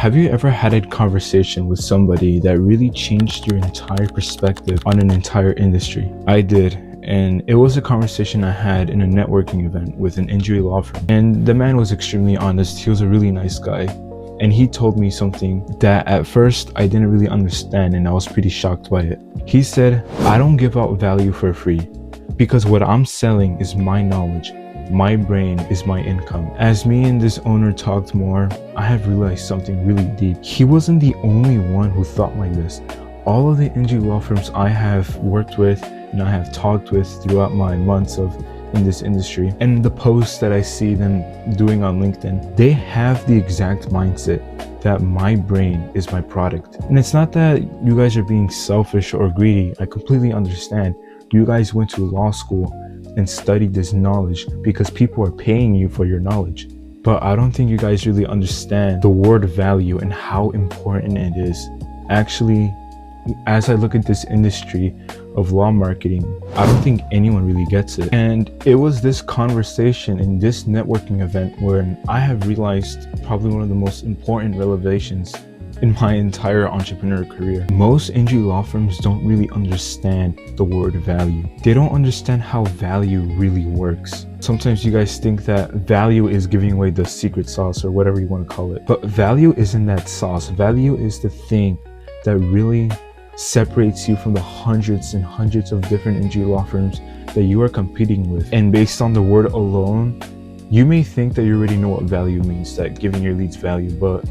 Have you ever had a conversation with somebody that really changed your entire perspective on an entire industry? I did, and it was a conversation I had in a networking event with an injury law firm. And the man was extremely honest. He was a really nice guy. And he told me something that at first I didn't really understand, and I was pretty shocked by it. He said, "I don't give out value for free because what I'm selling is my knowledge. My brain is my income." As me and this owner talked more, I have realized something really deep. He wasn't the only one who thought like this. All of the injury law firms I have worked with and I have talked with throughout my months of in this industry, and the posts that I see them doing on LinkedIn, they have the exact mindset that my brain is my product. And it's not that you guys are being selfish or greedy. I completely understand. You guys went to law school and studied this knowledge because people are paying you for your knowledge. But I don't think you guys really understand the word value and how important it is. Actually, as I look at this industry of law marketing, I don't think anyone really gets it. And it was this conversation in this networking event where I have realized probably one of the most important revelations in my entire entrepreneur career. Most injury law firms don't really understand the word value. They don't understand how value really works. Sometimes you guys think that value is giving away the secret sauce or whatever you want to call it. But value isn't that sauce. Value is the thing that really separates you from the hundreds and hundreds of different injury law firms that you are competing with. And based on the word alone, you may think that you already know what value means, that giving your leads value, but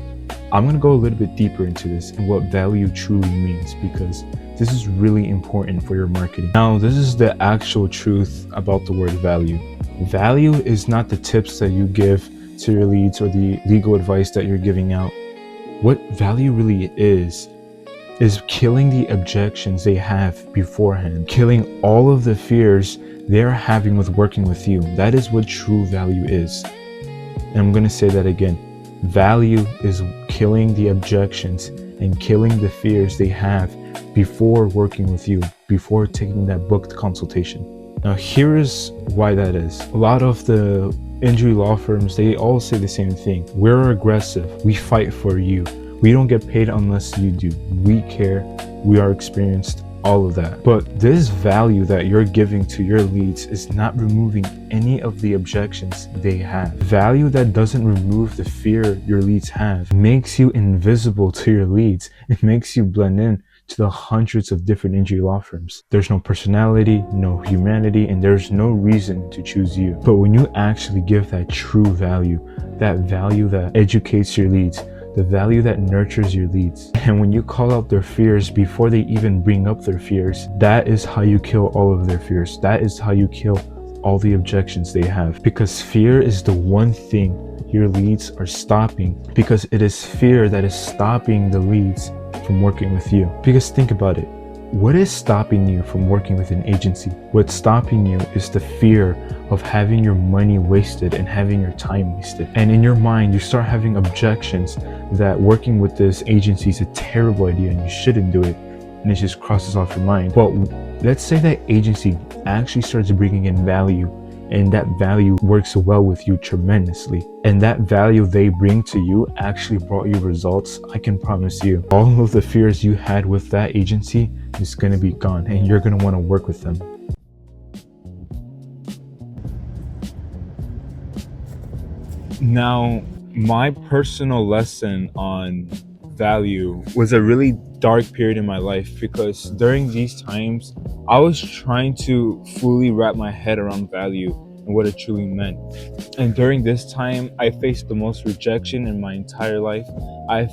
I'm going to go a little bit deeper into this and what value truly means, because this is really important for your marketing. Now, this is the actual truth about the word value. Value is not the tips that you give to your leads or the legal advice that you're giving out. What value really is killing the objections they have beforehand, killing all of the fears they're having with working with you. That is what true value is. And I'm going to say that again. Value is killing the objections and killing the fears they have before working with you, before taking that booked consultation. Now, here is why that is. A lot of the injury law firms, they all say the same thing. We're aggressive. We fight for you. We don't get paid unless you do. We care. We are experienced. All of that. But this value that you're giving to your leads is not removing any of the objections they have. Value that doesn't remove the fear your leads have makes you invisible to your leads. It makes you blend in to the hundreds of different injury law firms. There's no personality, no humanity, and there's no reason to choose you. But when you actually give that true value that educates your leads, the value that nurtures your leads, and when you call out their fears before they even bring up their fears, that is how you kill all of their fears. That is how you kill all the objections they have, because fear is the one thing your leads are stopping, because it is fear that is stopping the leads from working with you. Because think about it. What is stopping you from working with an agency? What's stopping you is the fear of having your money wasted and having your time wasted. And in your mind, you start having objections that working with this agency is a terrible idea and you shouldn't do it. And it just crosses off your mind. But let's say that agency actually starts bringing in value, and that value works well with you tremendously. And that value they bring to you actually brought you results. I can promise you, all of the fears you had with that agency is going to be gone, and you're going to want to work with them. Now, my personal lesson on value was a really dark period in my life, because during these times, I was trying to fully wrap my head around value and what it truly meant. And during this time, I faced the most rejection in my entire life. I've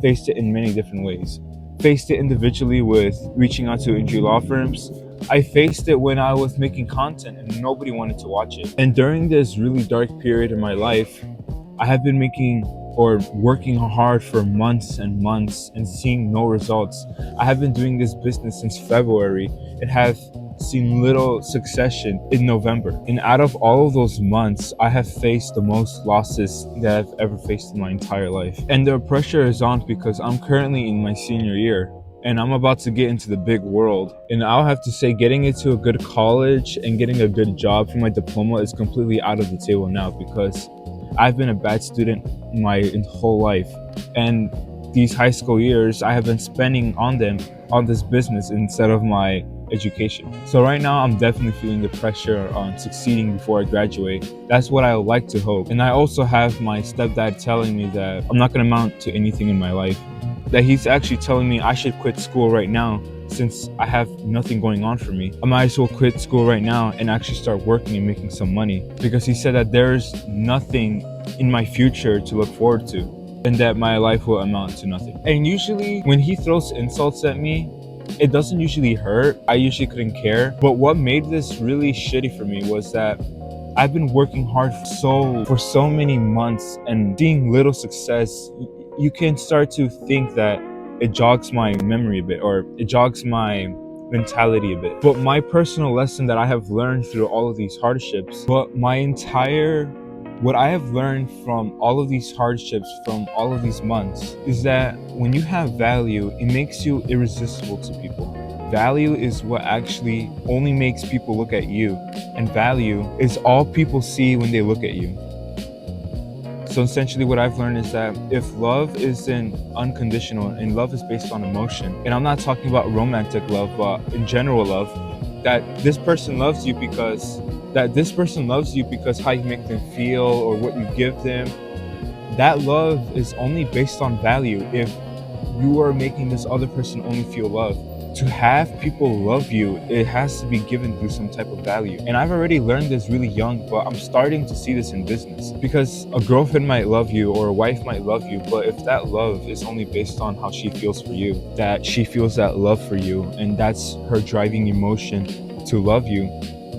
faced it in many different ways. Faced it individually with reaching out to injury law firms. I faced it when I was making content and nobody wanted to watch it. And during this really dark period in my life, I have been working hard for months and months and seeing no results. I have been doing this business since February and have seen little succession in November. And out of all of those months, I have faced the most losses that I've ever faced in my entire life. And the pressure is on because I'm currently in my senior year and I'm about to get into the big world. And I'll have to say, getting into a good college and getting a good job for my diploma is completely out of the table now, because I've been a bad student my whole life, and these high school years I have been spending on them on this business instead of my education. So right now I'm definitely feeling the pressure on succeeding before I graduate. That's what I would like to hope. And I also have my stepdad telling me that I'm not going to amount to anything in my life, that he's actually telling me I should quit school right now since I have nothing going on for me. I might as well quit school right now and actually start working and making some money, because he said that there's nothing in my future to look forward to and that my life will amount to nothing. And usually when he throws insults at me, it doesn't usually hurt. I usually couldn't care. But what made this really shitty for me was that I've been working hard for so many months and seeing little success. You can start to think that it jogs my memory a bit, or it jogs my mentality a bit. But my personal lesson that I have learned through all of these hardships, what I have learned from all of these hardships, from all of these months, is that when you have value, it makes you irresistible to people. Value is what actually only makes people look at you, and value is all people see when they look at you. So essentially what I've learned is that if love isn't unconditional and love is based on emotion, and I'm not talking about romantic love, but in general love, that this person loves you because how you make them feel or what you give them, that love is only based on value if you are making this other person only feel love. To have people love you, it has to be given through some type of value. And I've already learned this really young, but I'm starting to see this in business. Because a girlfriend might love you or a wife might love you, but if that love is only based on how she feels for you, that she feels that love for you, and that's her driving emotion to love you,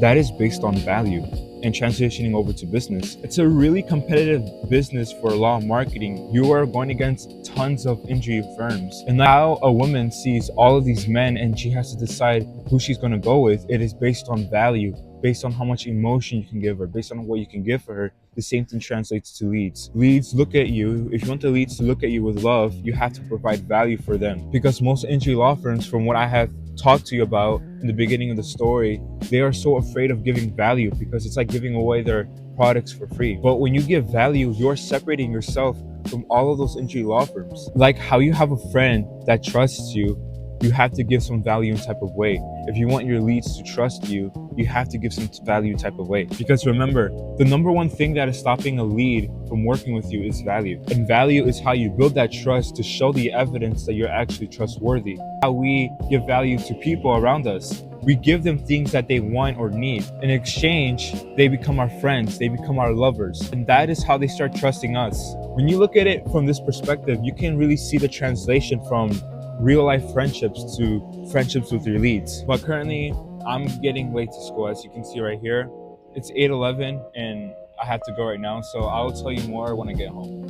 that is based on value. And transitioning over to business, it's a really competitive business for law marketing. You are going against tons of industry firms, and now a woman sees all of these men and she has to decide who she's going to go with. It is based on value, based on how much emotion you can give her, based on what you can give for her. The same thing translates to leads. Leads look at you. If you want the leads to look at you with love, you have to provide value for them, because most industry law firms, from what I have talked to you about in the beginning of the story, they are so afraid of giving value because it's like giving away their products for free. But when you give value, you're separating yourself from all of those industry law firms. Like how you have a friend that trusts you, you have to give some value in type of way. If you want your leads to trust you, you have to give some value type of way. Because remember, the number one thing that is stopping a lead from working with you is value. And value is how you build that trust to show the evidence that you're actually trustworthy. How we give value to people around us. We give them things that they want or need. In exchange, they become our friends, they become our lovers. And that is how they start trusting us. When you look at it from this perspective, you can really see the translation from real life friendships to friendships with your leads. But currently, I'm getting late to school, as you can see right here. It's 8:11 and I have to go right now, so I'll tell you more when I get home.